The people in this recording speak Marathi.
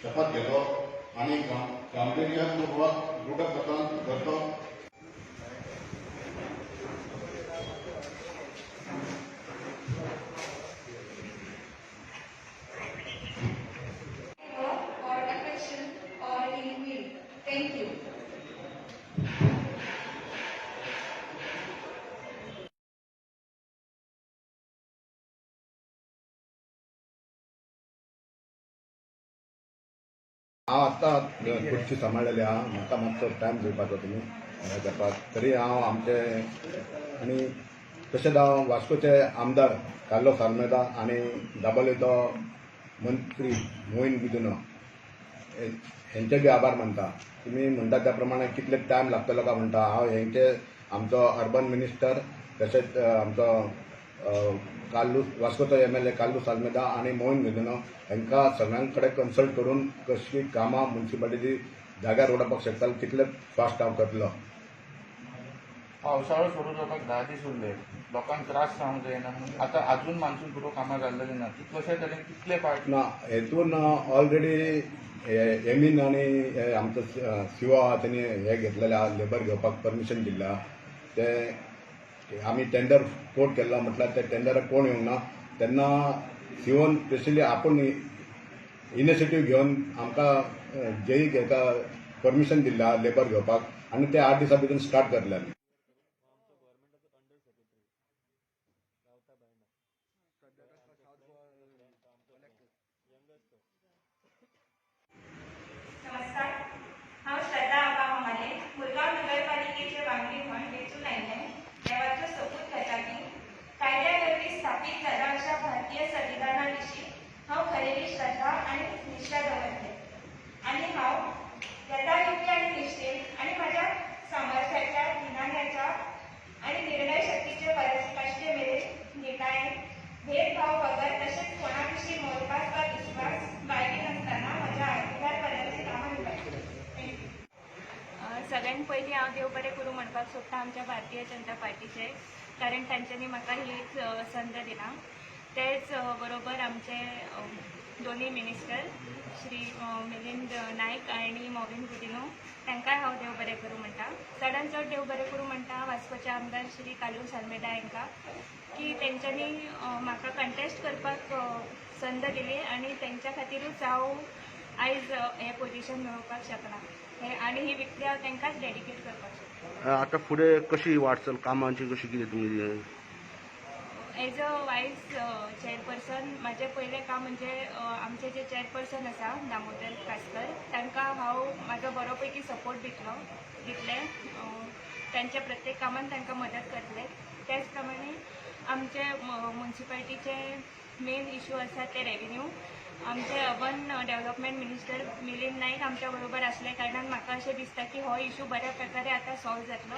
शपथ घेतो आणि गांभीर्यपूर्वक दृढकथन करतो. or affection or in will. Thank you. हांव आतां खुर्ची सांबाळलेली आहा. म्हाका मातसो टायम दिवपाचो तुमी घेवपाक. तरी हांव आमचे आनी तशेंच हांव वास्कोचे आमदार कार्लोस आल्मेदा आनी दाबोलेचो मंत्री मोहीन गुदिनो हेंचे बी आभार मानता. तुमी म्हणटा त्या प्रमाणे कितले टायम लागतलो काय म्हणटा. हांव हेंचे आमचो अर्बन मिनिस्टर तशेंच आमचो वास्कोचो MLA कार्लोस आल्मेदा आनी मोहीन गुदिनो हांकां सगळ्यां कडेन कन्सल्ट करून कशी कामां म्युन्सिपालिटी जाग्यार उडोवपाक शकता तितले फास्ट हांव करतलो. पावसाळो सुरू जावपाक 10 दीस उरले. लोकांक त्रास जावंक जायना. आतां अजून मान्सून पुरो कामां जाल्लेली ना. कितलेशे तरेन कितले पार्ट ना हेतून ऑलरेडी एमीन आनी आमचो सीओ आहा तेणी हे घेतलेले आहा, लेबर घेवपाक परमिशन दिल्लें आहा. ते आमी टेंडर कोट केल्लो म्हटल्यार ते टेंडराक कोण येवंक ना. तेन्ना सीओन स्पेशली आपूण इनिशिएटीव घेवन आमकां जेईक हेका परमिशन दिल्लें आहा लेबर घेवपाक आनी ते 8 दिसां भितर स्टार्ट करतले आमी. नमस्कार. हांव श्रद्धा आबा हमाले मुरगांव नगरपालिकेचे वांगडी म्हण वेंचून आयिल्लें देवाचो सबूत घेता की कायद्या वरवीं स्थापीत जाला अशा भारतीय संविधाना विशीं हांव खरेली श्रद्धा आनी निश्ठा दवरतलें. आनी हांव यथा योग्य आनी निश्ठेन आनी म्हाज्या सामर्थ्याच्या ज्ञानाच्या आनी निर्णय शक्तीचे पराकाष्ठे मेरेन निटायेन भेदभाव वगर तशेंच कोणा विशीं मोलपास वा विस्वास बाळगिनासतना म्हज्या आयिल्ल्यापर्यंत कामां निवडटलें. सगळ्यांत पयलीं हांव देव बरें करूं म्हणपाक सोदतां आमच्या भारतीय जनता पार्टीचे, कारण तांच्यांनी म्हाका ही एक संद दिला. तेच बरोबर आमचे दोनी मिनिस्टर श्री मिलिंद नायक आनी मोहीन गुदिनो तांकांय हांव देव बरें करूं म्हणटा. चडांत चड देव बरें करूं म्हणटा वास्कोचे आमदार श्री कार्लोस आल्मेदा हांकां की तेंच्यांनी म्हाका कंटेस्ट करपाक संद दिली आनी तेंच्या खातीरूच हांव आयज हें पोजिशन मेळोवपाक शकलां आनी ही विक्री हांव तांकांच डेडिकेट करपाक शकता. आतां फुडें कशी वाटचाल कामांची कशी कितें तुमी एज अ वायस चेअरपर्सन म्हजें पयलें काम म्हणजे आमचे जे चेअरपर्सन आसा दामोदर कासकर तांकां हांव म्हाजो बरो पैकी सपोर्ट दितलें. तांच्या प्रत्येक कामान तांकां मदत करतलें. त्याच प्रमाणे आमचे म्युन्सिपालिटीचे मेन इशू आसा ते रेवेन्यू. आमचे अर्बन डेव्हलपमेंट मिनिस्टर मिलिंद नायक आमच्या बरोबर आसले कारणान म्हाका अशें दिसता की हो इशू बऱ्या प्रकारे आतां सॉल्व जातलो.